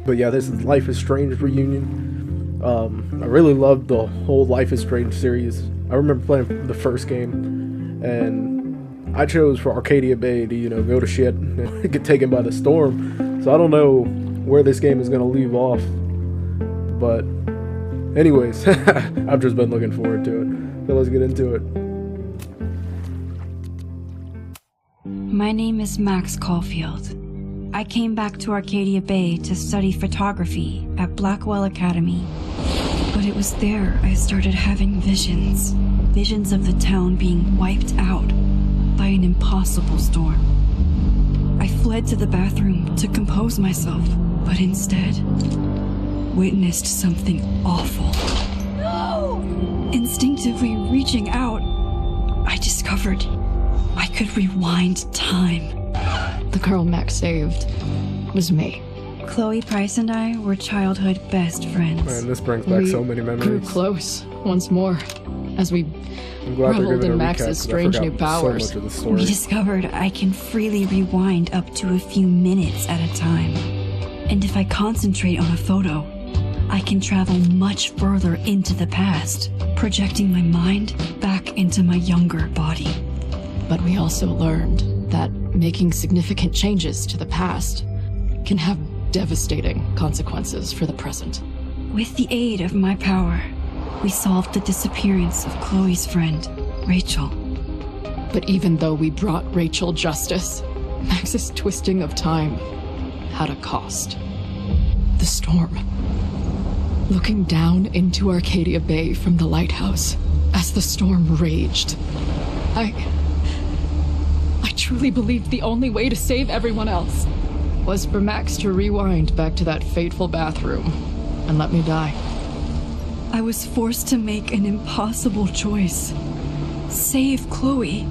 But yeah, this is Life is Strange reunion. I really loved the whole Life is Strange series. I remember playing the first game, and I chose for Arcadia Bay to, go to shit and get taken by the storm. So I don't know where this game is going to leave off. But anyways, I've just been looking forward to it. So let's get into it. My name is Max Caulfield. I came back to Arcadia Bay to study photography at Blackwell Academy. But it was there I started having visions. Visions of the town being wiped out by an impossible storm. I fled to the bathroom to compose myself, but instead witnessed something awful. No! Instinctively reaching out, I discovered I could rewind time. The girl Max saved was me. Chloe Price and I were childhood best friends. Man, this brings back so many memories. We grew close once more as we reveled in Max's strange new powers. We discovered I can freely rewind up to a few minutes at a time. And if I concentrate on a photo, I can travel much further into the past, projecting my mind back into my younger body. But we also learned that making significant changes to the past can have devastating consequences for the present. With the aid of my power, we solved the disappearance of Chloe's friend, Rachel. But even though we brought Rachel justice, Max's twisting of time had a cost. The storm. Looking down into Arcadia Bay from the lighthouse as the storm raged, I truly believed the only way to save everyone else was for Max to rewind back to that fateful bathroom and let me die. I was forced to make an impossible choice. Save Chloe,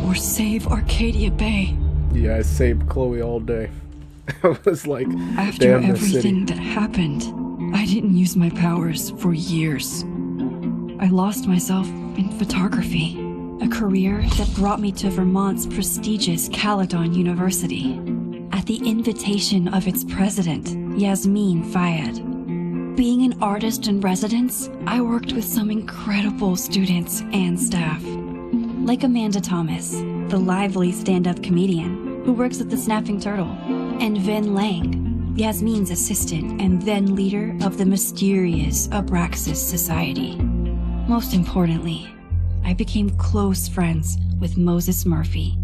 or save Arcadia Bay. Yeah, I saved Chloe all day. I was like, after damn everything that happened, I didn't use my powers for years. I lost myself in photography, a career that brought me to Vermont's prestigious Caledon University, at the invitation of its president, Yasmin Fayed. Being an artist in residence, I worked with some incredible students and staff, like Amanda Thomas, the lively stand-up comedian who works at the Snapping Turtle, and Vin Lang, Yasmin's assistant and then leader of the mysterious Abraxas Society. Most importantly, I became close friends with Moses Murphy,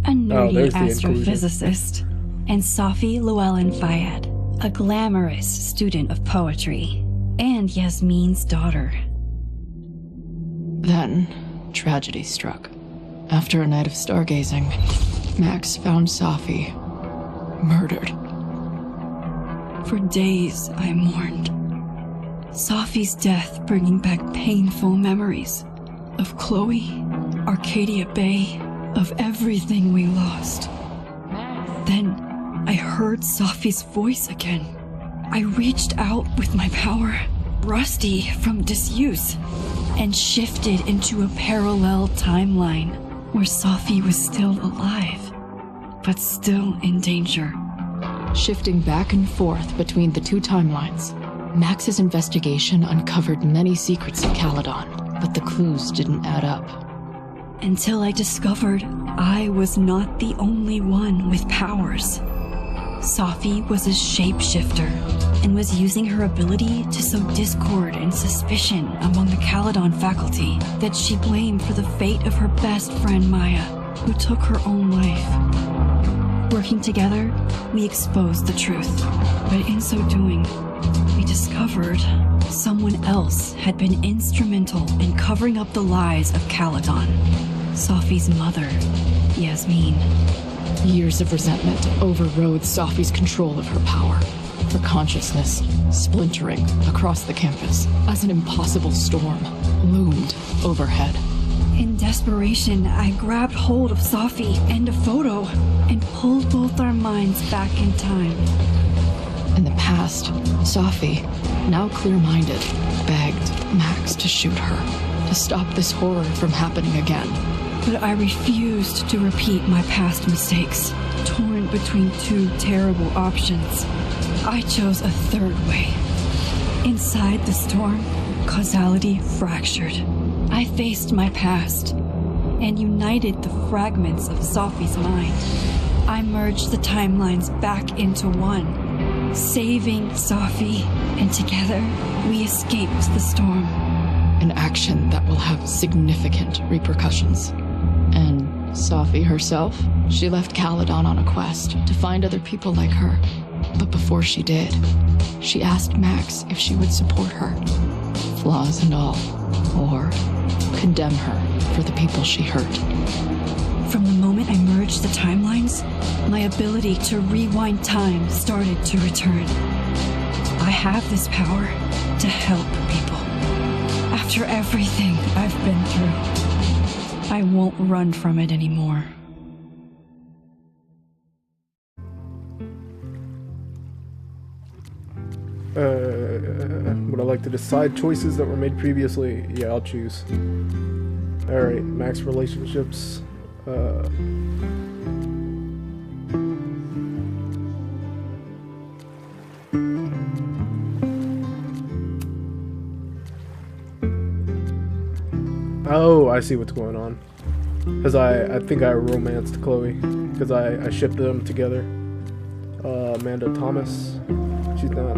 a nerdy astrophysicist, and Safi Llewellyn Fayed, a glamorous student of poetry, and Yasmin's daughter. Then, tragedy struck. After a night of stargazing, Max found Safi murdered. For days, I mourned. Safi's death bringing back painful memories of Chloe, Arcadia Bay, of everything we lost. Then, I heard Safi's voice again. I reached out with my power, rusty from disuse, and shifted into a parallel timeline where Safi was still alive, but still in danger. Shifting back and forth between the two timelines, Max's investigation uncovered many secrets of Caledon, but the clues didn't add up. Until I discovered I was not the only one with powers. Safi was a shapeshifter and was using her ability to sow discord and suspicion among the Caledon faculty that she blamed for the fate of her best friend Maya, who took her own life. Working together, we exposed the truth, but in so doing, we discovered someone else had been instrumental in covering up the lies of Caledon. Safi's mother, Yasmin. Years of resentment overrode Safi's control of her power, her consciousness splintering across the campus as an impossible storm loomed overhead. In desperation, I grabbed hold of Safi and a photo and pulled both our minds back in time. In the past, Safi, now clear-minded, begged Max to shoot her, to stop this horror from happening again. But I refused to repeat my past mistakes, torn between two terrible options. I chose a third way. Inside the storm, causality fractured. I faced my past and united the fragments of Sophie's mind. I merged the timelines back into one, saving Sophie, and together we escaped the storm. An action that will have significant repercussions. And Sophie herself? She left Caledon on a quest to find other people like her. But before she did, she asked Max if she would support her, flaws and all, or condemn her for the people she hurt. From the moment I merged the timelines, my ability to rewind time started to return. I have this power to help people. After everything I've been through, I won't run from it anymore. Would I like to decide choices that were made previously? Yeah, I'll choose. Alright, max relationships. Oh, I see what's going on. Because I think I romanced Chloe. Because I shipped them together. Amanda Thomas. She's not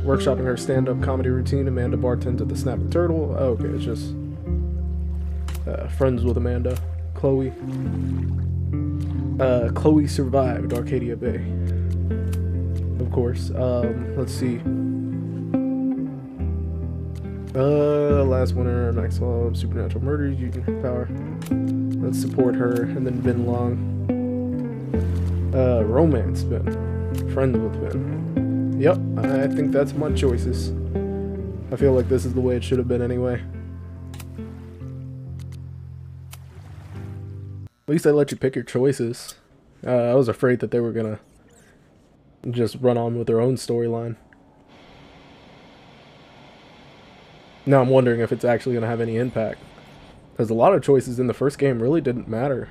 workshopping her stand-up comedy routine. Amanda bartends at the Snapping Turtle. Oh, okay, it's just friends with Amanda. Chloe. Chloe survived Arcadia Bay. Of course. Let's see. Last winner, Maxwell, Supernatural Murders, using her power. Let's support her. And then Ben Long. Romance Ben. Friends with Ben. Yep, I think that's my choices. I feel like this is the way it should have been anyway. At least I let you pick your choices. I was afraid that they were gonna just run on with their own storyline. Now I'm wondering if it's actually gonna have any impact. Because a lot of choices in the first game really didn't matter.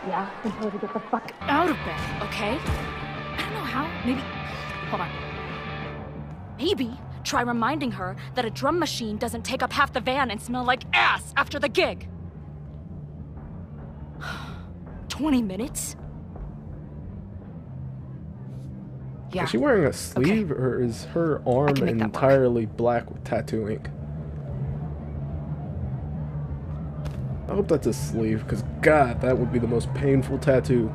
Yeah, and tell her to get the fuck out of bed, okay? I don't know how. Maybe... Hold on. Maybe try reminding her that a drum machine doesn't take up half the van and smell like ass after the gig. 20 minutes? Yeah. Is she wearing a sleeve, okay. or is her arm entirely black with tattoo ink? I hope that's a sleeve, because God, that would be the most painful tattoo.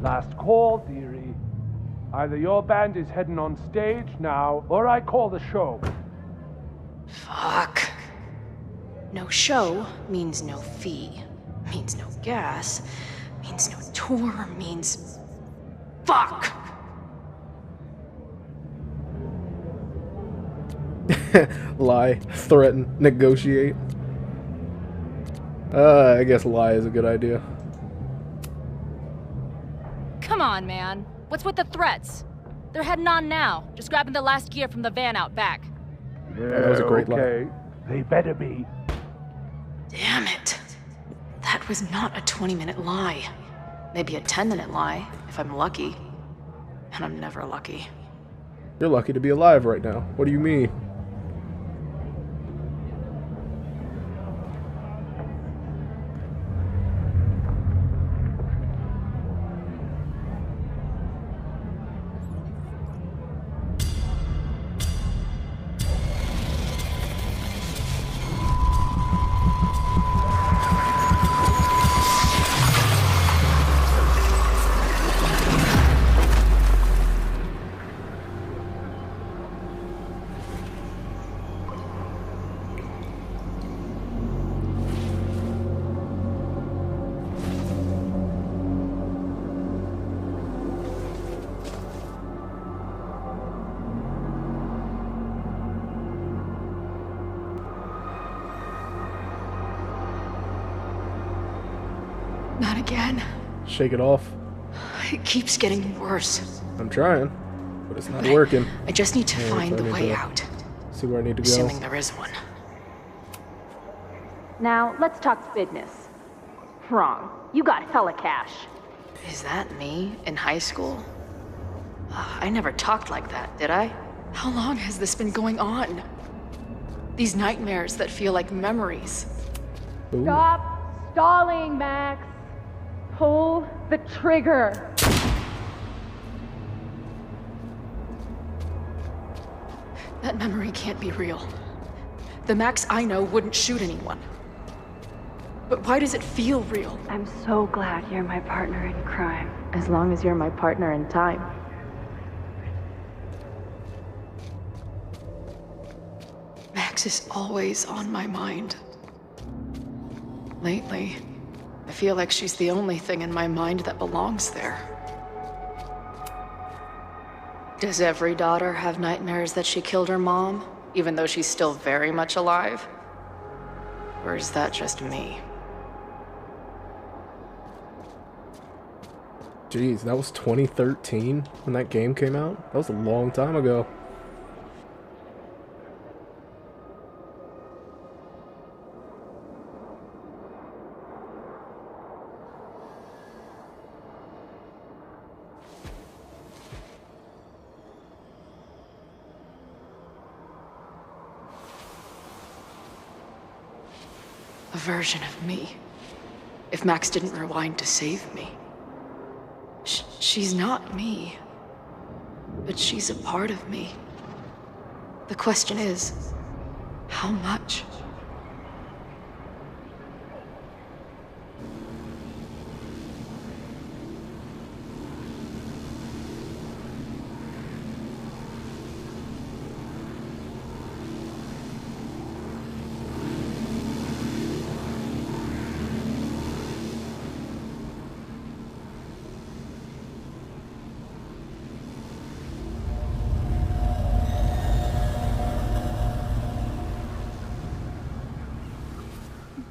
Last call, dearie. Either your band is heading on stage now, or I call the show. Fuck. No show means no fee, means no gas, means no tour, means... Fuck! Lie, threaten, negotiate. I guess lie is a good idea. Come on, man. What's with the threats? They're heading on now, just grabbing the last gear from the van out back. Yeah, that was a great okay. They better be. Damn it. That was not a 20-minute lie. Maybe a 10-minute lie, if I'm lucky. And I'm never lucky. You're lucky to be alive right now. What do you mean? Not again. Shake it off. It keeps getting worse. I'm trying, but it's not working. I just need to find the way to out. See where I need to go. Assuming there is one. Now, let's talk business. Wrong. You got hella cash. Is that me in high school? I never talked like that, did I? How long has this been going on? These nightmares that feel like memories. Ooh. Stop stalling, Max. Pull the trigger. That memory can't be real. The Max I know wouldn't shoot anyone. But why does it feel real? I'm so glad you're my partner in crime. As long as you're my partner in time. Max is always on my mind. Lately, I feel like she's the only thing in my mind that belongs there. Does every daughter have nightmares that she killed her mom, even though she's still very much alive? Or is that just me? Jeez, that was 2013 when that game came out? That was a long time ago. A version of me. If Max didn't rewind to save me. She's not me. But she's a part of me. The question is, how much?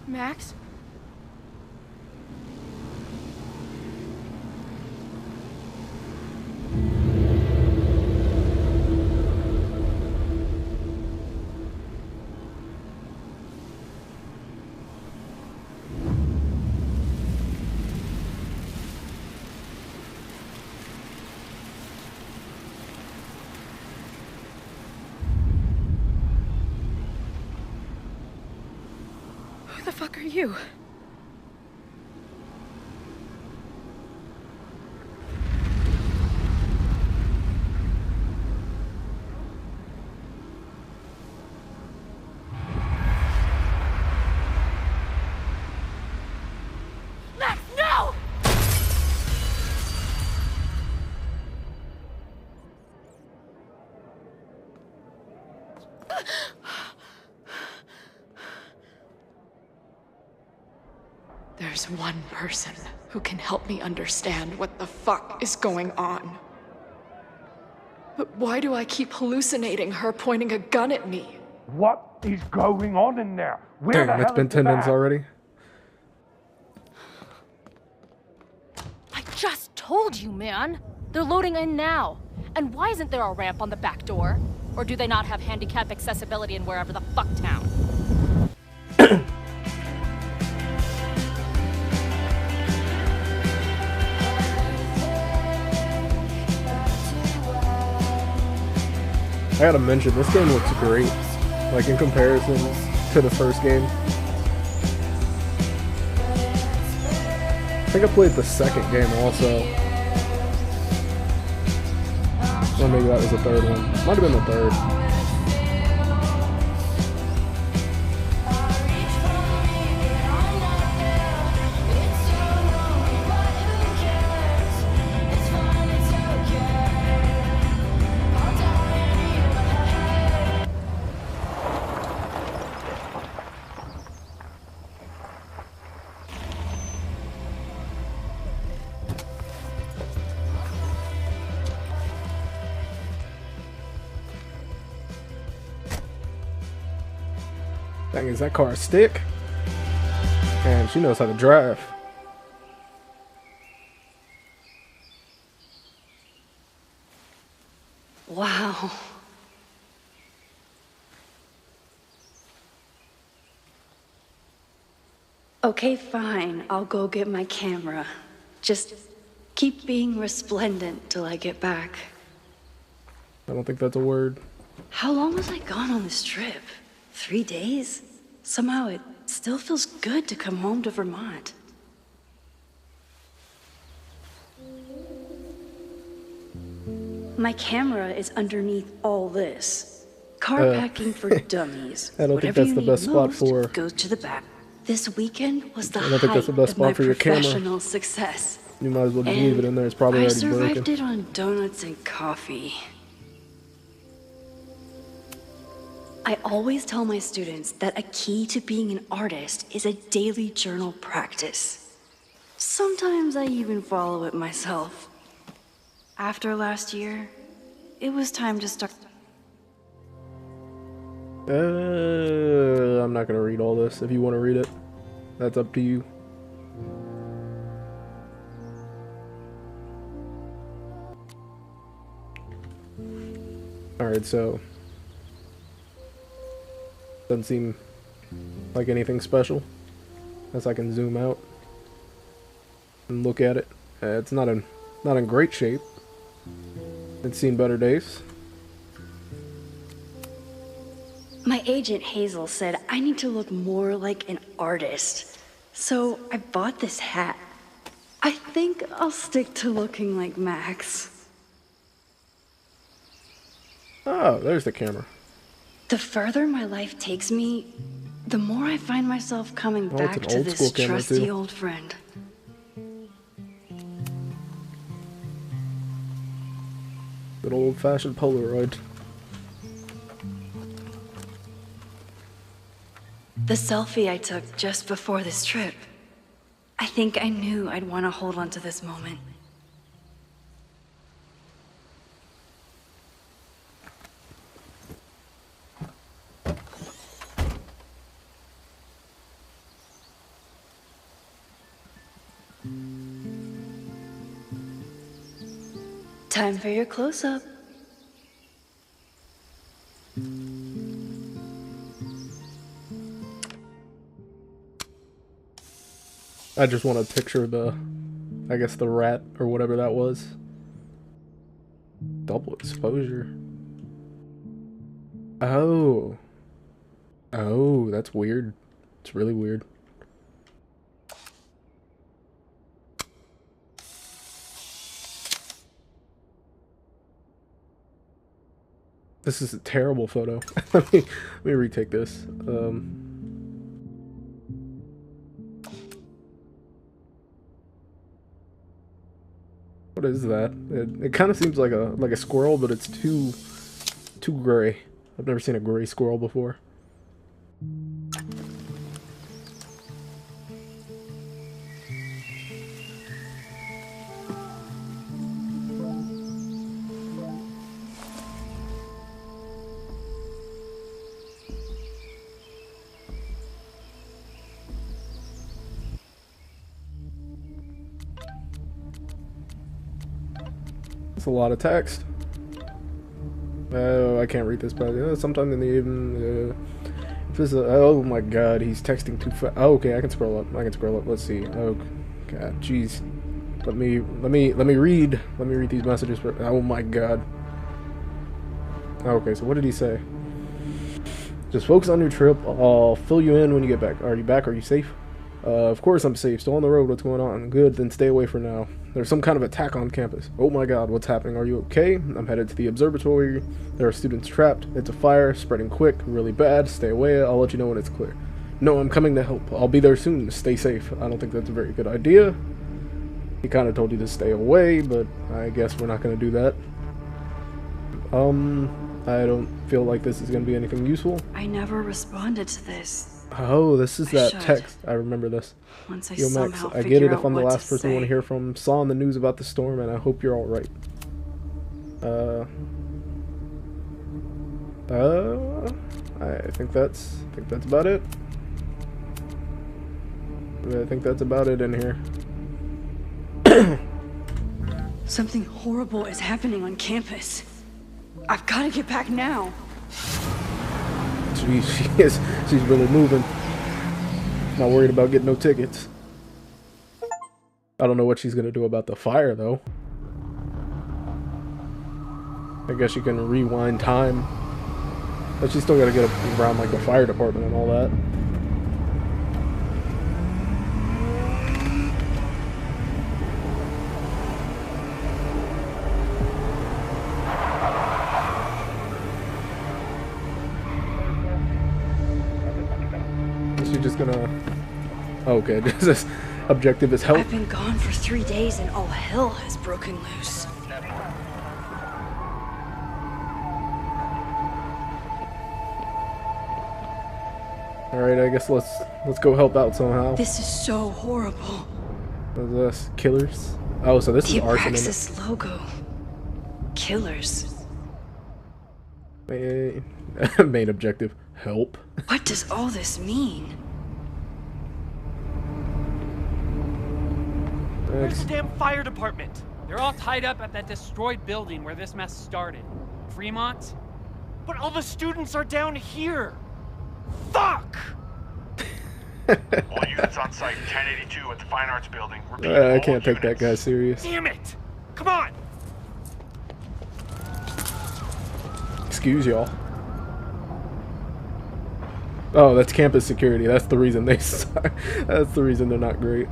Max? Who the fuck are you? Max, no! There's one person who can help me understand what the fuck is going on. But why do I keep hallucinating her pointing a gun at me? What is going on in there? Where the Damn, it's hell been is 10 the minutes bag? already. I just told you, man. They're loading in now. And why isn't there a ramp on the back door? Or do they not have handicap accessibility in wherever the fuck town? I gotta mention, this game looks great. Like, in comparison to the first game. I think I played the second game also. Or maybe that was the third one. Might have been the third. Dang, is that car a stick? And she knows how to drive. No. Okay, fine. I'll go get my camera. Just keep being resplendent till I get back. I don't think that's a word. How long was I gone on this trip? 3 days? Somehow it still feels good to come home to Vermont. My camera is underneath all this. Car packing for dummies. I don't think that's the best spot for. Goes to the back. This weekend was the I don't think that's the best spot for your camera. Professional success. You might as well just leave it in there. It's probably already broken. I survived it on donuts and coffee. I always tell my students that a key to being an artist is a daily journal practice. Sometimes I even follow it myself. After last year, it was time to start. I'm not gonna read all this. If you want to read it, that's up to you. Alright, so doesn't seem like anything special as I can zoom out and look at it. It's not in great shape. It's seen better days. My agent Hazel said I need to look more like an artist, so I bought this hat. I think I'll stick to looking like Max. Oh, there's the camera. The further my life takes me, the more I find myself coming back to this trusty old friend. Good old-fashioned Polaroid. The selfie I took just before this trip. I think I knew I'd want to hold on to this moment. Time for your close-up. I just want to picture I guess the rat or whatever that was. Double exposure. Oh. Oh, that's weird. It's really weird. This is a terrible photo. let me retake this. What is that? It kind of seems like a squirrel, but it's too gray. I've never seen a gray squirrel before. It's a lot of text. Oh, I can't read this, but sometime in the evening. Oh my god, he's texting too fast. Oh, okay, I can scroll up. Let's see. Oh god, jeez. Let me read. Let me read these messages. Oh my god. Okay, so what did he say? Just focus on your trip. I'll fill you in when you get back. Are you back? Are you safe? Of course I'm safe. Still on the road. What's going on? Good, then stay away for now. There's some kind of attack on campus. Oh my god, what's happening? Are you okay? I'm headed to the observatory. There are students trapped. It's a fire, spreading quick, really bad. Stay away. I'll let you know when it's clear. No, I'm coming to help. I'll be there soon. Stay safe. I don't think that's a very good idea. He kind of told you to stay away, but I guess we're not going to do that. I don't feel like this is going to be anything useful. I never responded to this. Oh, this is that text. I remember this. Once Yo, Max, I get it if I'm the last person you want to hear from. Saw in the news about the storm, and I hope you're alright. I think that's about it. I think that's about it in here. Something horrible is happening on campus. I've got to get back now. She's really moving. Not worried about getting no tickets. I don't know what she's gonna do about the fire though. I guess you can rewind time. But she's still gotta get around like the fire department and all that. Is she just gonna... Okay, this objective is help. I've been gone for 3 days and all hell has broken loose. Alright, I guess let's go help out somehow. This is so horrible. What is this? Killers? Oh, so this is arson. The Abraxas logo. Killers. Main objective. Help. What does all this mean? Where's the damn fire department? They're all tied up at that destroyed building where this mess started. Fremont? But all the students are down here! Fuck! All units on site, 1082 at the Fine Arts Building. I can't take that guy serious. Damn it! Come on! Excuse y'all. Oh, that's campus security. That's the reason they suck. That's the reason they're not great.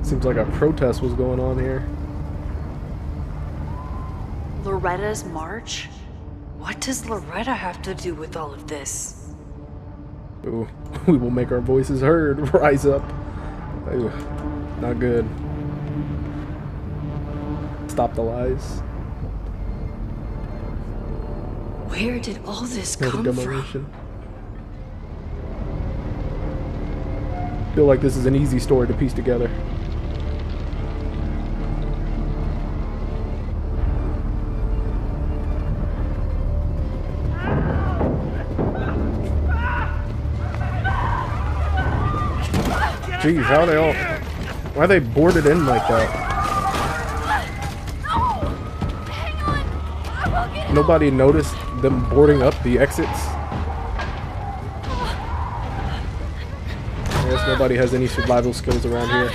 Seems like a protest was going on here. Loretta's march? What does Loretta have to do with all of this? Ooh, we will make our voices heard. Rise up. Ooh, not good. Stop the lies. Where did all this No come demolition. Feel like this is an easy story to piece together. Jeez, how are they all... Why are they boarded in like that? Nobody noticed them boarding up the exits? I guess nobody has any survival skills around here.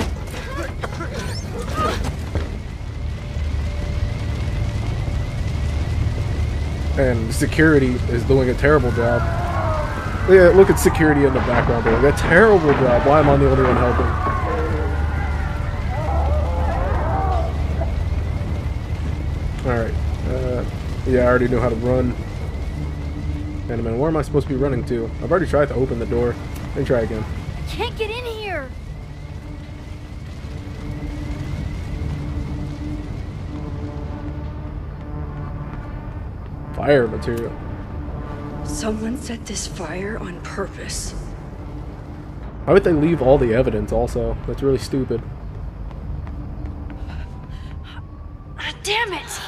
And security is doing a terrible job. Yeah, look at security in the background doing a terrible job. Why am I the only one helping? Alright. Yeah, I already know how to run. And a minute, where am I supposed to be running to? I've already tried to open the door. Let me try again. I can't get in here. Fire material. Someone set this fire on purpose. Why would they leave all the evidence also? That's really stupid. Damn it!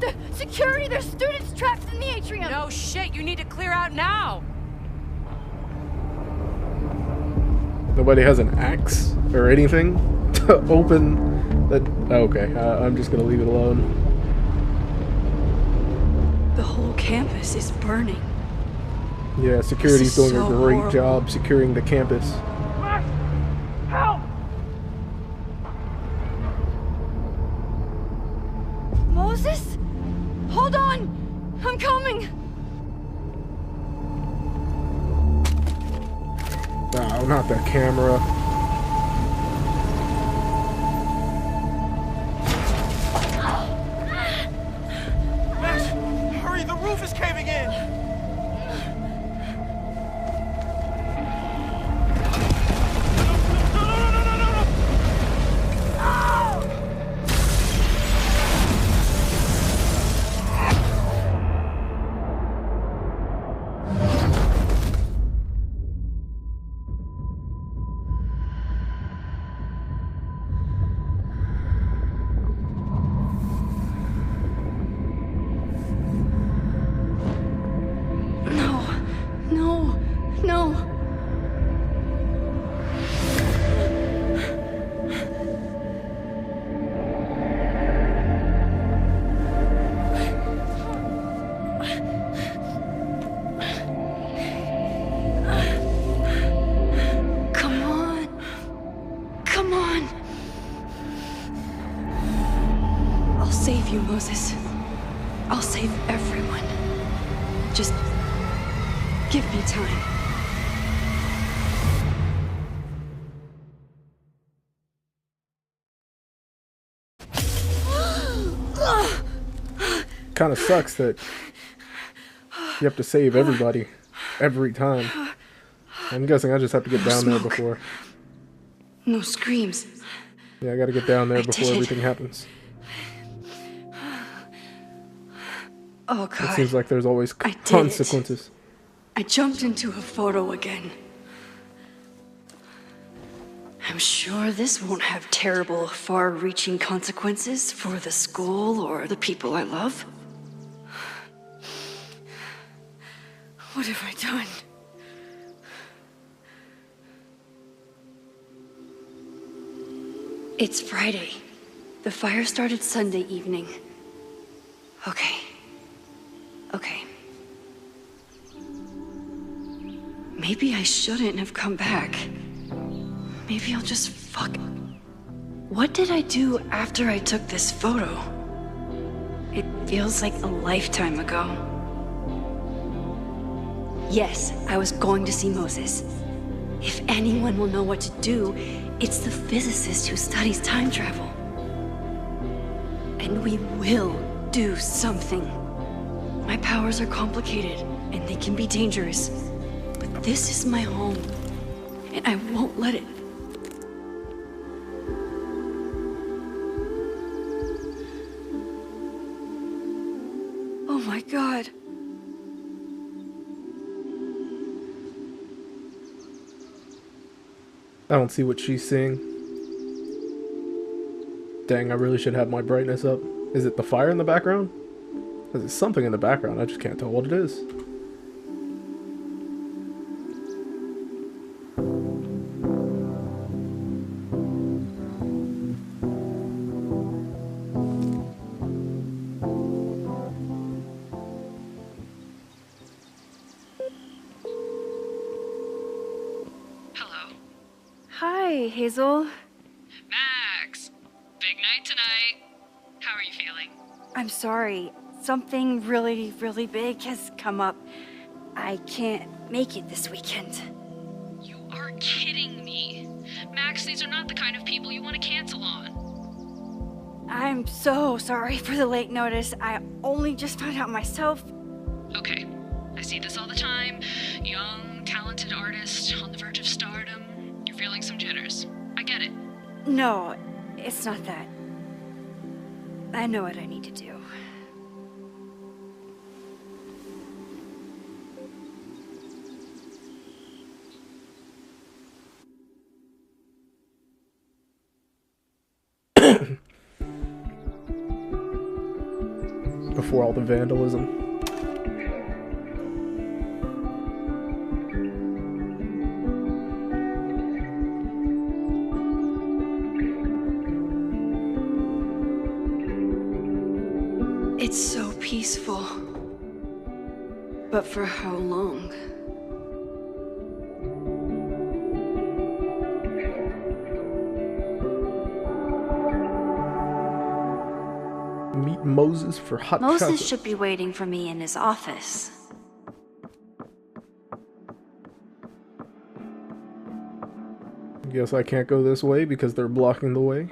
The security, there's students trapped in the atrium. No shit, you need to clear out now. Nobody has an axe or anything to open that. Okay, I'm just gonna leave it alone. The whole campus is burning. Yeah, security's doing so a great horrible. job securing the campus. Max! Help! Moses? Hold on! I'm coming! No, not that camera. Max! Hurry, the roof is caving in! save everyone. Just give me time. Kind of sucks that you have to save everybody every time. I'm guessing I just have to get down there before. No screams. Yeah, I gotta get down there before everything happens. Oh God. It seems like there's always consequences. I jumped into a photo again. I'm sure this won't have terrible, far-reaching consequences for the school or the people I love. What have I done? It's Friday. The fire started Sunday evening. Okay. Maybe I shouldn't have come back. Maybe I'll just fuck. What did I do after I took this photo? It feels like a lifetime ago. Yes, I was going to see Moses. If anyone will know what to do, it's the physicist who studies time travel. And we will do something. My powers are complicated, and they can be dangerous. But this is my home, and I won't let it. Oh my God. I don't see what she's seeing. Dang, I really should have my brightness up. Is it the fire in the background? There's something in the background, I just can't tell what it is. Hi, Hazel. Max! Big night tonight. How are you feeling? I'm sorry. Something really, really big has come up. I can't make it this weekend. You are kidding me. Max, these are not the kind of people you want to cancel on. I'm so sorry for the late notice. I only just found out myself. Okay, I see this all the time. Young, talented artist on the verge of stardom. You're feeling some jitters. I get it. No, it's not that. I know what I need to do. Before all the vandalism. It's so peaceful. But for how long? Meet Moses for hot chocolate. Moses should be waiting for me in his office. Guess I can't go this way because they're blocking the way.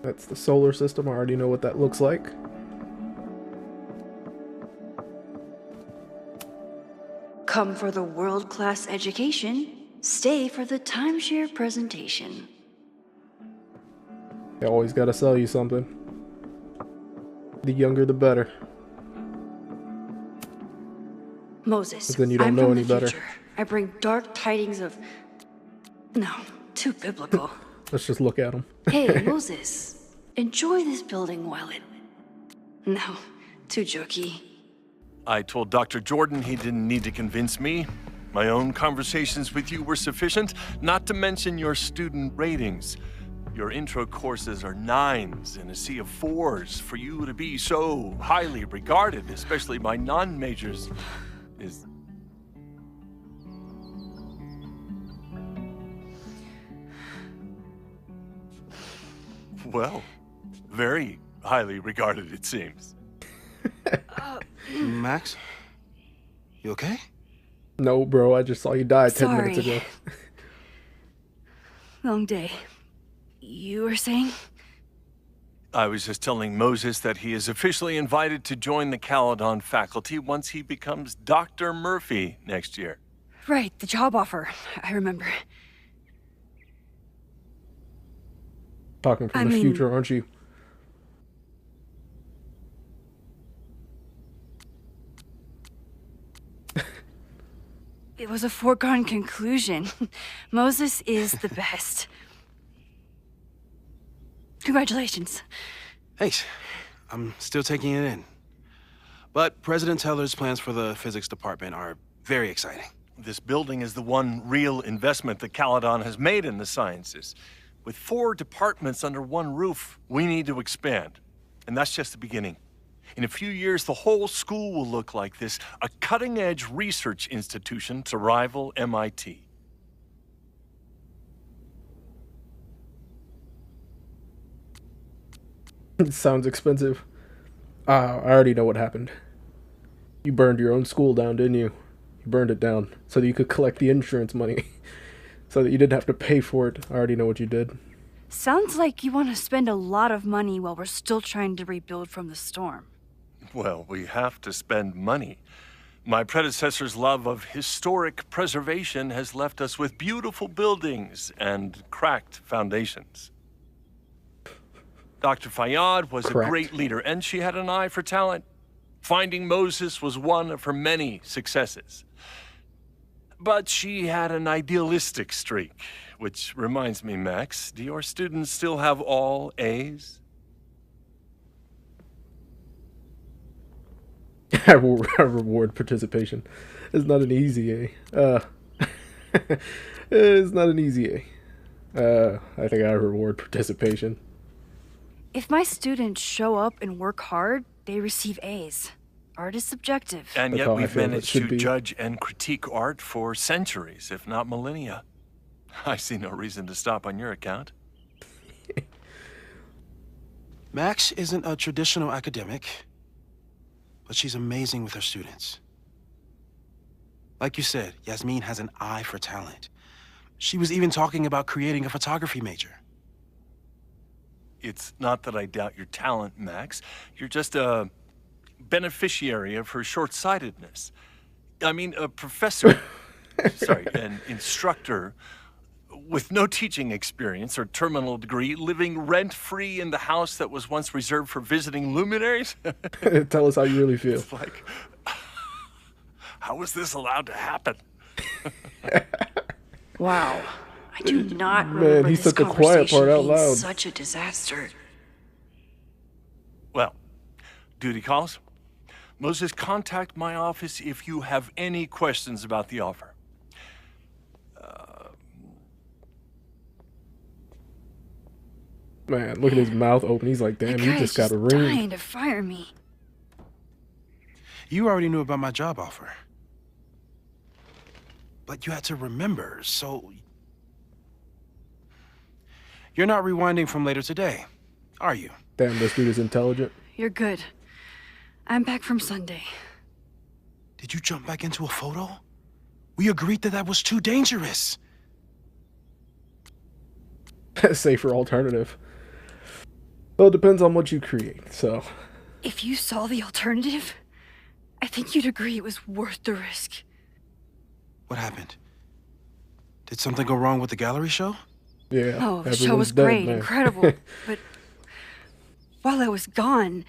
That's the solar system. I already know what that looks like. Come for the world-class education, stay for the timeshare presentation. They always gotta sell you something. The younger the better. Moses, But then you don't I'm know from any the better. future. I bring dark tidings of... No, too biblical. Let's just look at them. Hey, Moses, enjoy this building while it... No, too jokey. I told Dr. Jordan he didn't need to convince me. My own conversations with you were sufficient, not to mention your student ratings. Your intro courses are 9s in a sea of 4s. For you to be so highly regarded, especially by non-majors, is... Well, very highly regarded, it seems. Max? You okay? No, bro, I just saw you die 10 minutes Sorry. ago. Long day. You were saying? I was just telling Moses that he is officially invited to join the Caledon faculty once he becomes Dr. Murphy next year. Right, the job offer. I remember. Talking from I the mean- future, aren't you? It was a foregone conclusion. Moses is the best. Congratulations. Thanks. I'm still taking it in. But President Teller's plans for the physics department are very exciting. This building is the one real investment that Caledon has made in the sciences. With 4 departments under one roof, we need to expand. And that's just the beginning. In a few years, the whole school will look like this, a cutting-edge research institution to rival MIT. It sounds expensive. I already know what happened. You burned your own school down, didn't you? You burned it down so that you could collect the insurance money. So that you didn't have to pay for it. I already know what you did. Sounds like you want to spend a lot of money while we're still trying to rebuild from the storm. Well, we have to spend money. My predecessor's love of historic preservation has left us with beautiful buildings and cracked foundations. Dr. Fayyad was Correct. a great leader, and she had an eye for talent. Finding Moses was one of her many successes. But she had an idealistic streak, which reminds me, Max, do your students still have all A's? I reward participation. It's not an easy A. It's not an easy A. I think I reward participation. If my students show up and work hard, they receive A's. Art is subjective. And That's yet how I we've feel it managed should to be. judge and critique art for centuries, if not millennia. I see no reason to stop on your account. Max isn't a traditional academic, but she's amazing with her students. Like you said, Yasmin has an eye for talent. She was even talking about creating a photography major. It's not that I doubt your talent, Max. You're just a beneficiary of her short-sightedness. I mean, a professor, sorry, an instructor with no teaching experience or terminal degree, living rent-free in the house that was once reserved for visiting luminaries? Tell us how you really feel. It's like, how was this allowed to happen? Wow. I do not Man, remember he this said the quiet conversation part out being loud. such a disaster. Well, duty calls. Moses, contact my office if you have any questions about the offer. Man, look at his mouth open. He's like, damn, That you guy's just got a ring. dying to fire me. You already knew about my job offer. But you had to remember, so... You're not rewinding from later today, are you? Damn, this dude is intelligent. You're good. I'm back from Sunday. Did you jump back into a photo? We agreed that that was too dangerous. Safer alternative. Well, it depends on what you create, so... If you saw the alternative, I think you'd agree it was worth the risk. What happened? Did something go wrong with the gallery show? Yeah. Oh, the show everyone's was dead, great, man. incredible. But while I was gone,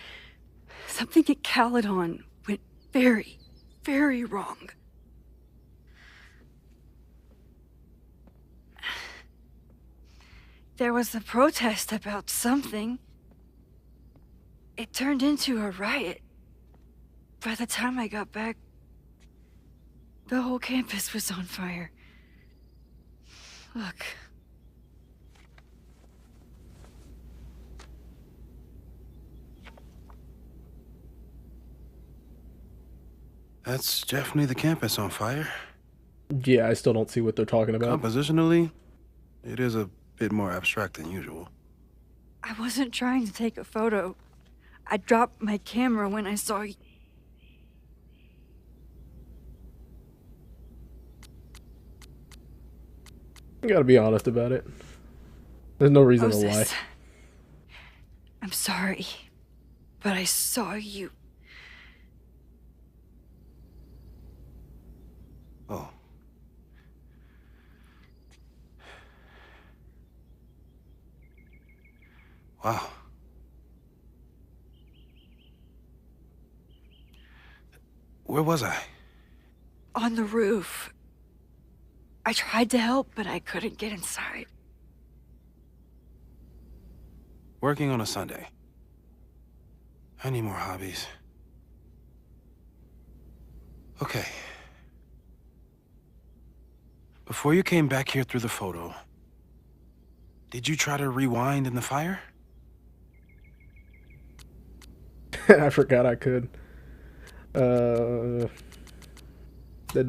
something at Caledon went very, very wrong. There was a protest about something. It turned into a riot. By the time I got back, the whole campus was on fire. Look. That's definitely the campus on fire. Yeah, I still don't see what they're talking about. Compositionally, it is a bit more abstract than usual. I wasn't trying to take a photo. I dropped my camera when I saw you. You gotta be honest about it. There's no reason to lie. I'm sorry, but I saw you. Oh. Wow. Where was I? On the roof. I tried to help, but I couldn't get inside. Working on a Sunday. I need more hobbies. Okay. Before you came back here through the photo, did you try to rewind in the fire? I forgot I could. Didn't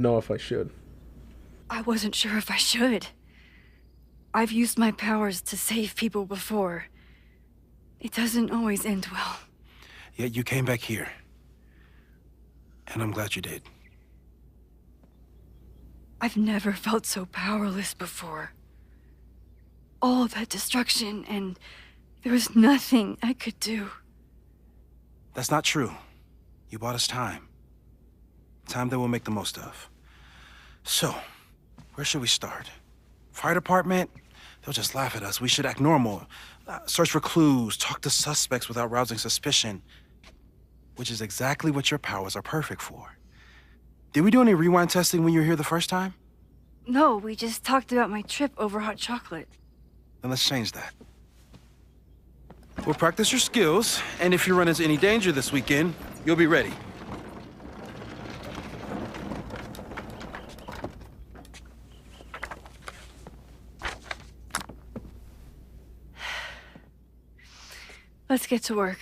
know if I should. I wasn't sure if I should. I've used my powers to save people before. It doesn't always end well. Yet you came back here. And I'm glad you did. I've never felt so powerless before. All that destruction, and there was nothing I could do. That's not true. You bought us time. Time that we'll make the most of. So, where should we start? Fire department? They'll just laugh at us. We should act normal. Search for clues, talk to suspects without rousing suspicion. Which is exactly what your powers are perfect for. Did we do any rewind testing when you were here the first time? No, we just talked about my trip over hot chocolate. Then let's change that. We'll practice your skills, and if you run into any danger this weekend, you'll be ready. Let's get to work.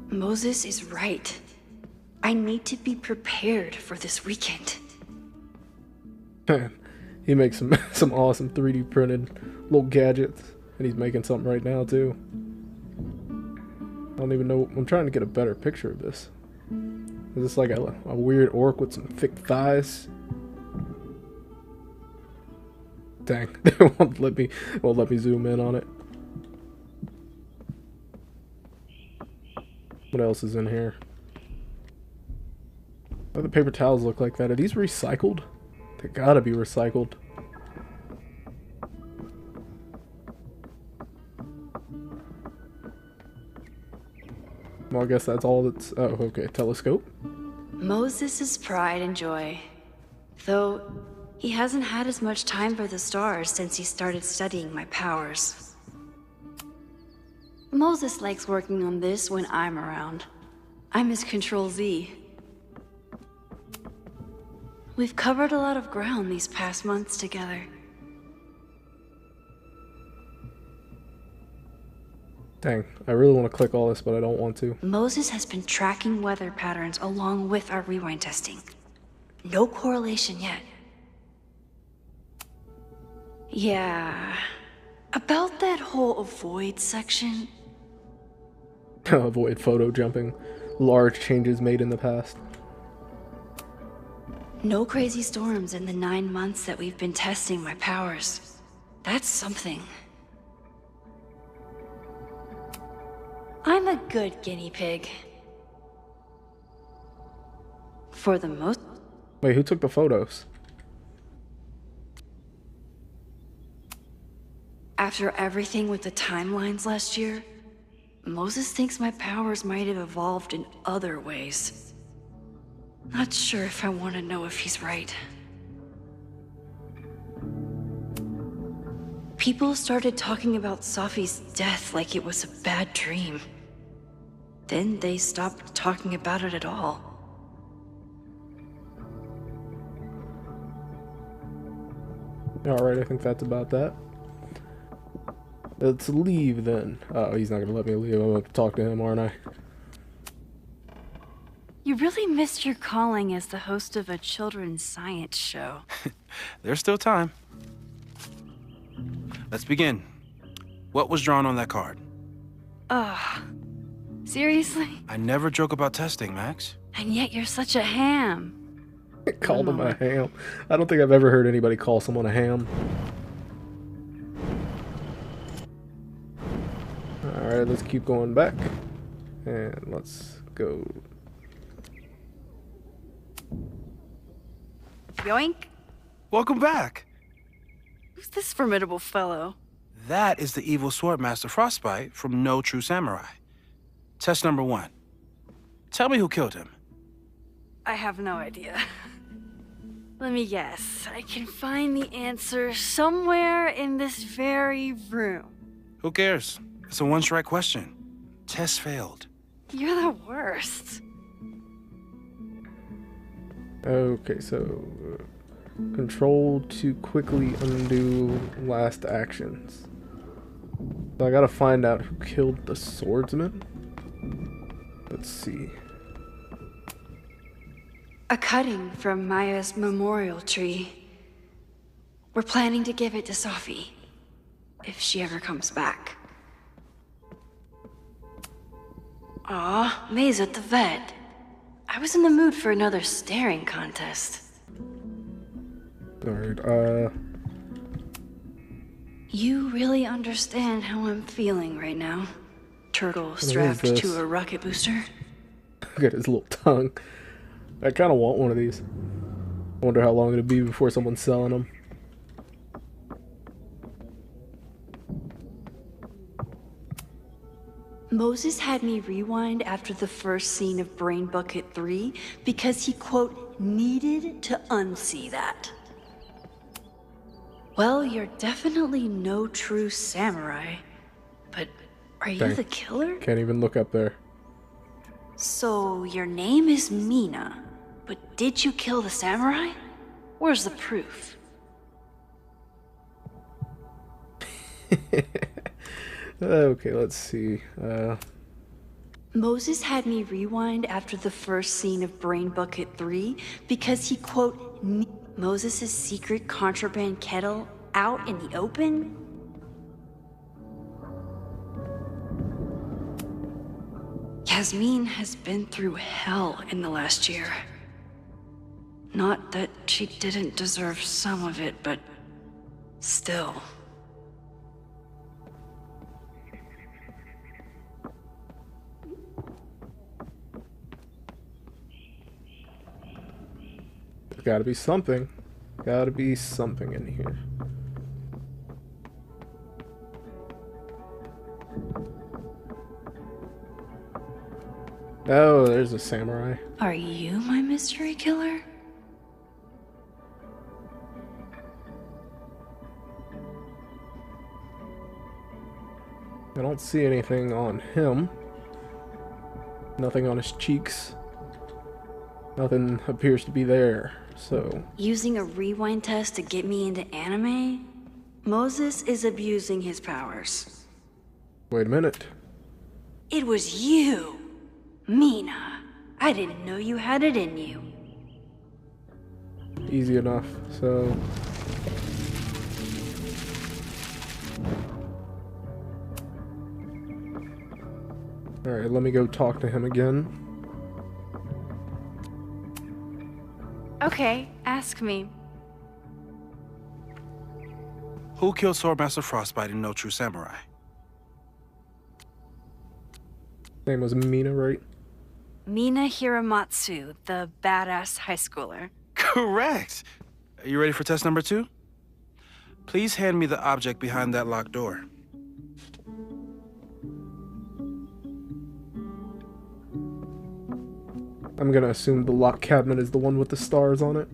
Moses is right. I need to be prepared for this weekend. Man, he makes some awesome 3D printed little gadgets, and he's making something right now too. I don't even know. I'm trying to get a better picture of this. Is this like a weird orc with some thick thighs? Dang, they won't let me zoom in on it. What else is in here? Why do the paper towels look like that? Are these recycled? They gotta be recycled. Well, I guess that's all that's... Oh, okay. Telescope. Moses' pride and joy. Though, he hasn't had as much time for the stars since he started studying my powers. Moses likes working on this when I'm around. I'm his Control-Z. We've covered a lot of ground these past months together. Dang, I really want to click all this, but I don't want to. Moses has been tracking weather patterns along with our rewind testing. No correlation yet. Yeah. About that whole avoid section. Avoid photo jumping. Large changes made in the past. No crazy storms in the 9 months that we've been testing my powers. That's something. I'm a good guinea pig. For the most... Wait, who took the photos? After everything with the timelines last year, Moses thinks my powers might have evolved in other ways. Not sure if I want to know if he's right. People started talking about Safi's death like it was a bad dream. Then they stopped talking about it at all. Alright, I think that's about that. Let's leave then. Oh, he's not gonna let me leave. I'm gonna talk to him, aren't I? You really missed your calling as the host of a children's science show. There's still time. Let's begin. What was drawn on that card? Seriously? I never joke about testing, Max. And yet you're such a ham. Called him a ham. I don't think I've ever heard anybody call someone a ham. Alright, let's keep going back. And let's go. Yoink. Welcome back. Who's this formidable fellow? That is the evil sword master Frostbite from No True Samurai. Test number 1. Tell me who killed him. I have no idea. Let me guess. I can find the answer somewhere in this very room. Who cares? It's a one-strike question. Test failed. You're the worst. Okay, so control to quickly undo last actions. So I gotta find out who killed the swordsman. Let's see. A cutting from Maya's memorial tree. We're planning to give it to Sophie, if she ever comes back. Aw, May's at the vet. I was in the mood for another staring contest. Alright, You really understand how I'm feeling right now. Turtle strapped to a rocket booster. Look at his little tongue. I kind of want one of these. I wonder how long it'll be before someone's selling them. Moses had me rewind after the first scene of Brain Bucket 3 because he, quote, needed to unsee that. Well, you're definitely no true samurai. But are you the killer? Can't even look up there. So, your name is Mina, but did you kill the samurai? Where's the proof? Okay, let's see. Moses had me rewind after the first scene of Brain Bucket 3 because he, quote, Moses' secret contraband kettle out in the open? Yasmin has been through hell in the last year. Not that she didn't deserve some of it, but still. There's gotta be something. Gotta be something in here. Oh, there's a samurai. Are you my mystery killer? I don't see anything on him. Nothing on his cheeks. Nothing appears to be there, so... Using a rewind test to get me into anime? Moses is abusing his powers. Wait a minute. It was you! Mina, I didn't know you had it in you. Easy enough, so... Alright, let me go talk to him again. Okay, ask me. Who killed Swordmaster Frostbite in No True Samurai? Name was Mina, right? Mina Hiramatsu, the badass high schooler. Correct! Are you ready for test number 2? Please hand me the object behind that locked door. I'm gonna assume the lock cabinet is the one with the stars on it.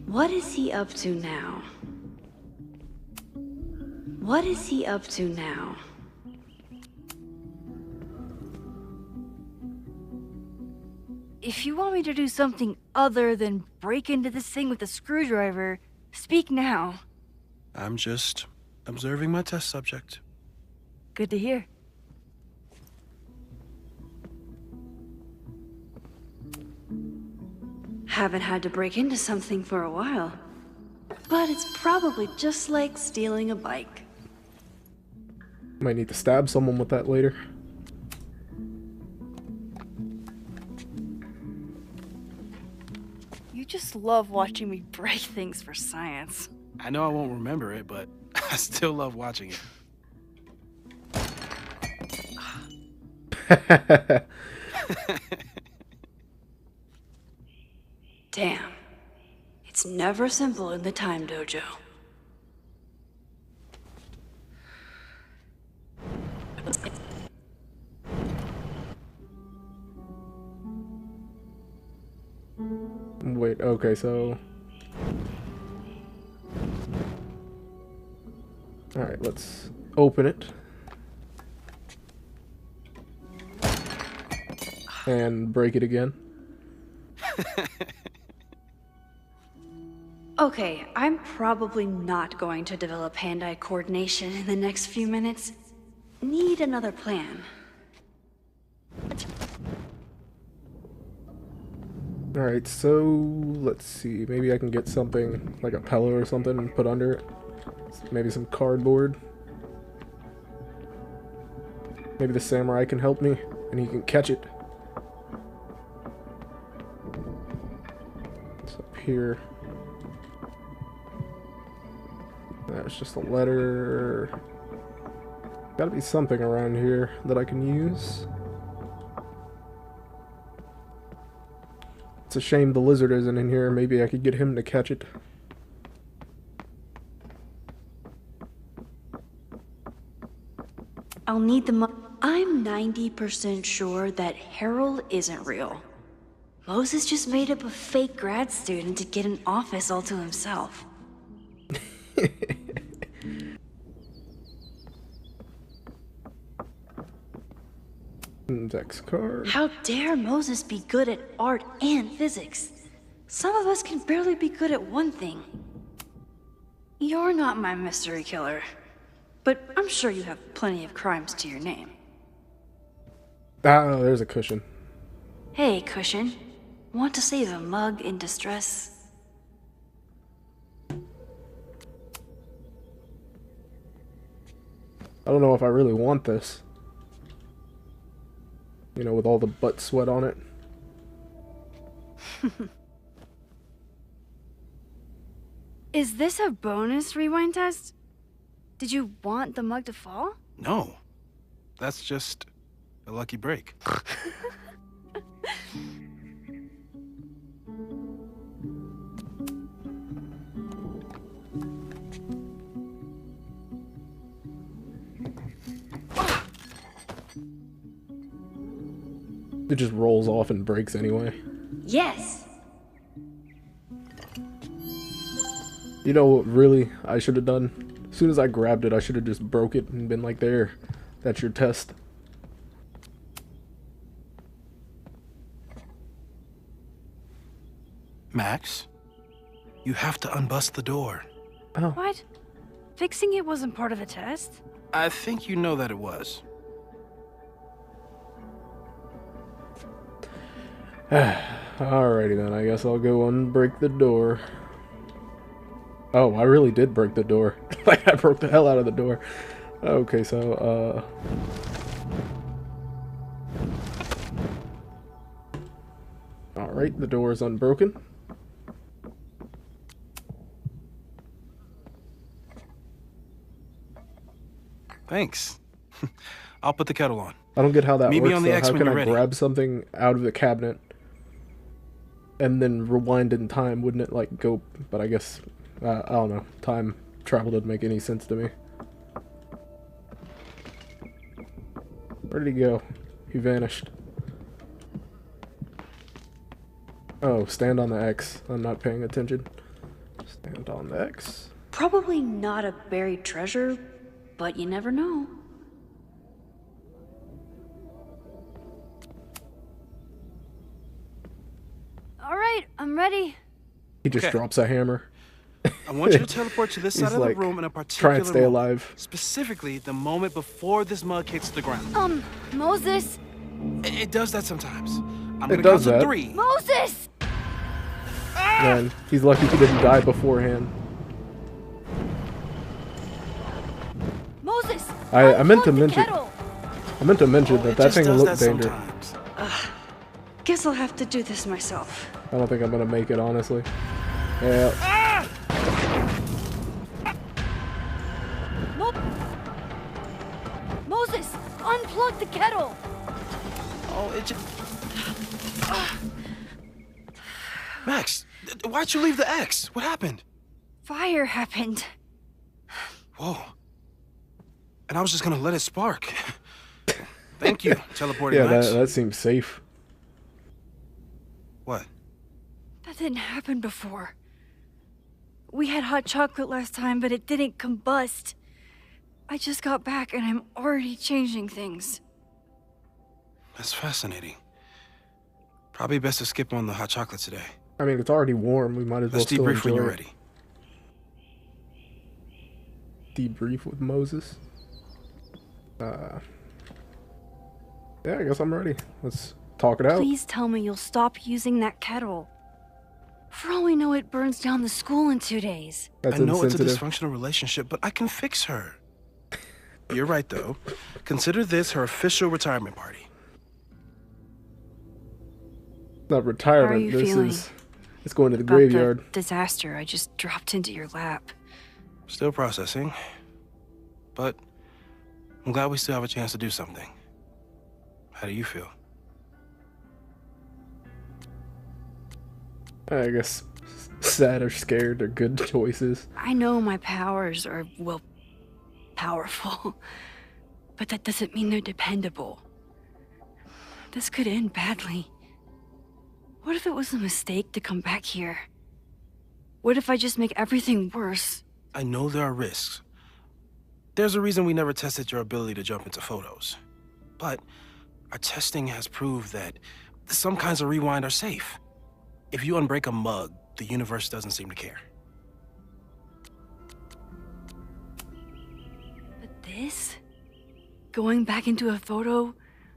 What is he up to now? What is he up to now? If you want me to do something other than break into this thing with a screwdriver, speak now. I'm just observing my test subject. Good to hear. Haven't had to break into something for a while. But it's probably just like stealing a bike. Might need to stab someone with that later. You just love watching me break things for science. I know I won't remember it, but I still love watching it. Damn. It's never simple in the Time Dojo. Wait, okay, so... Alright, let's open it. And break it again. Okay, I'm probably not going to develop hand-eye coordination in the next few minutes. Need another plan. Alright, so let's see. Maybe I can get something like a pillow or something and put under it. Maybe some cardboard. Maybe the samurai can help me and he can catch it. It's up here. That's just a letter. Gotta be something around here that I can use. It's a shame the lizard isn't in here. Maybe I could get him to catch it. I'll need the I'm 90% sure that Harold isn't real. Moses just made up a fake grad student to get an office all to himself. Index card. How dare Moses be good at art and physics? Some of us can barely be good at one thing. You're not my mystery killer, but I'm sure you have plenty of crimes to your name. Ah, there's a cushion. Hey, Cushion. Want to save a mug in distress? I don't know if I really want this. You know, with all the butt sweat on it. Is this a bonus rewind test? Did you want the mug to fall? No. That's just a lucky break. It just rolls off and breaks anyway. Yes. You know what really I should have done? As soon as I grabbed it, I should have just broke it and been like, there, that's your test. Max, you have to unbust the door. Oh. What? Fixing it wasn't part of the test? I think you know that it was. Alrighty then, I guess I'll go unbreak the door. Oh, I really did break the door. Like, I broke the hell out of the door. Okay, so, Alright, the door is unbroken. Thanks. I'll put the kettle on. I don't get how that Meet works, me on the though. X How when can you're I ready. grab something out of the cabinet and then rewind in time? Wouldn't it, like, go... But I guess... I don't know. Time travel doesn't make any sense to me. Where did he go? He vanished. Oh, stand on the X. I'm not paying attention. Stand on the X. Probably not a buried treasure, but you never know. All right, I'm ready. He just Okay. drops a hammer. I want you to teleport to this He's side of like, the room in a try particular and stay moment. alive. Specifically, the moment before this mug hits the ground. Moses! It does that sometimes. I'm It gonna does count that. to 3. Moses! Man, he's lucky he didn't die beforehand. Moses! I meant to unplug the mention. kettle! I meant to mention that that thing looked dangerous. Sometimes. Guess I'll have to do this myself. I don't think I'm gonna make it, honestly. Yeah. Moses! Unplug the kettle! Oh, it just... Max, why'd you leave the X? What happened? Fire happened. Whoa. And I was just gonna let it spark. Thank you, teleporting Yeah, Max. that seems safe. What? That didn't happen before. We had hot chocolate last time, but it didn't combust. I just got back and I'm already changing things. That's fascinating. Probably best to skip on the hot chocolate today. I mean, it's already warm. We might as well Let's still debrief when enjoy you're it. ready. Debrief with Moses. Yeah, I guess I'm ready. Let's talk it out. Please tell me you'll stop using that kettle. For all we know, it burns down the school in 2 days. That's I know it's a insensitive. dysfunctional relationship, but I can fix her. You're right, though. Consider this her official retirement party. Not How are retirement. you This feeling is. It's going to the about graveyard. the disaster I just dropped into your lap? Still processing. But I'm glad we still have a chance to do something. How do you feel? I guess sad or scared are good choices. I know my powers are, well, powerful. But that doesn't mean they're dependable. This could end badly. What if it was a mistake to come back here? What if I just make everything worse? I know there are risks. There's a reason we never tested your ability to jump into photos. But our testing has proved that some kinds of rewind are safe. If you unbreak a mug, the universe doesn't seem to care. But this? Going back into a photo?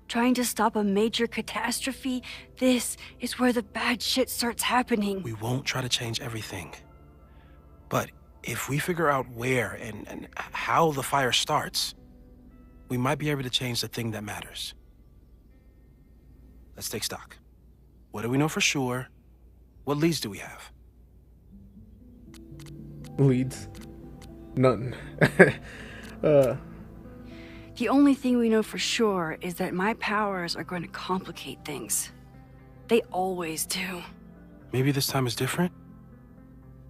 Trying to stop a major catastrophe? This is where the bad shit starts happening. We won't try to change everything. But if we figure out where and how the fire starts, we might be able to change the thing that matters. Let's take stock. What do we know for sure? What leads do we have? Leads. Nothing. The only thing we know for sure is that my powers are going to complicate things. They always do. Maybe this time is different?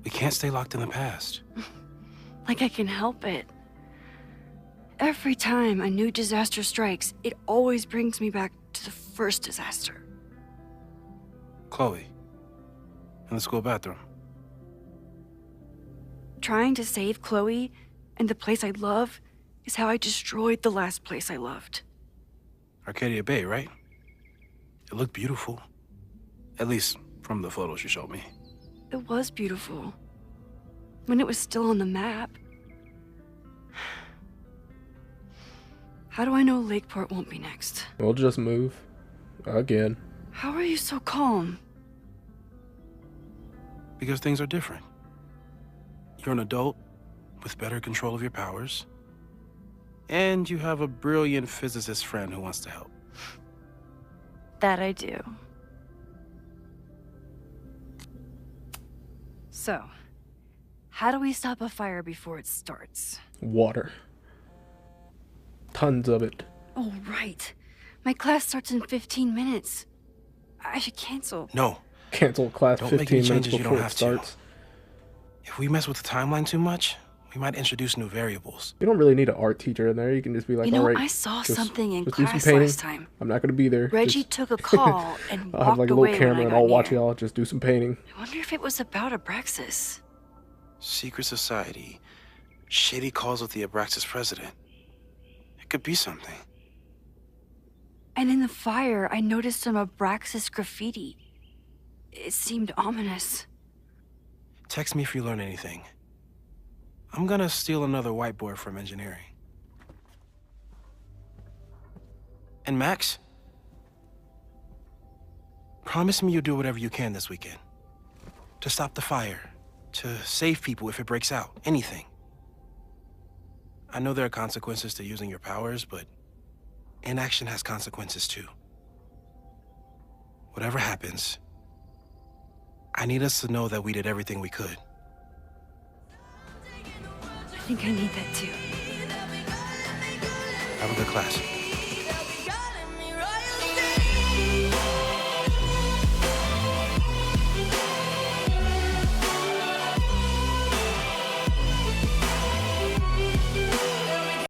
We can't stay locked in the past. Like I can help it. Every time a new disaster strikes, it always brings me back to the first disaster. Chloe, in the school bathroom. Trying to save Chloe and the place I love is how I destroyed the last place I loved. Arcadia Bay, right? It looked beautiful. At least from the photos you showed me. It was beautiful. When it was still on the map. How do I know Lakeport won't be next? We'll just move. Again. How are you so calm? Because things are different. You're an adult with better control of your powers. And you have a brilliant physicist friend who wants to help. That I do. So, how do we stop a fire before it starts? Water. Tons of it. Oh, right. My class starts in 15 minutes. I should cancel. No. Cancel class Don't make 15 any minutes changes you before don't it have to. starts. If we mess with the timeline too much, we might introduce new variables. You don't really need an art teacher in there. You can just be like, You know, all right, I saw just something in do some class painting. last time. I'm not going to be there. Reggie Just- took a call and I'll have walked like a away little when camera I and got I'll watch near. y'all just do some painting. I wonder if it was about Abraxas. Secret society. Shady calls with the Abraxas president. It could be something. And in the fire, I noticed some Abraxas graffiti. It seemed ominous. Text me if you learn anything. I'm gonna steal another whiteboard from engineering. And Max, promise me you'll do whatever you can this weekend. To stop the fire, to save people if it breaks out, anything. I know there are consequences to using your powers, but inaction has consequences too. Whatever happens, I need us to know that we did everything we could. I think I need that too. Have a good class.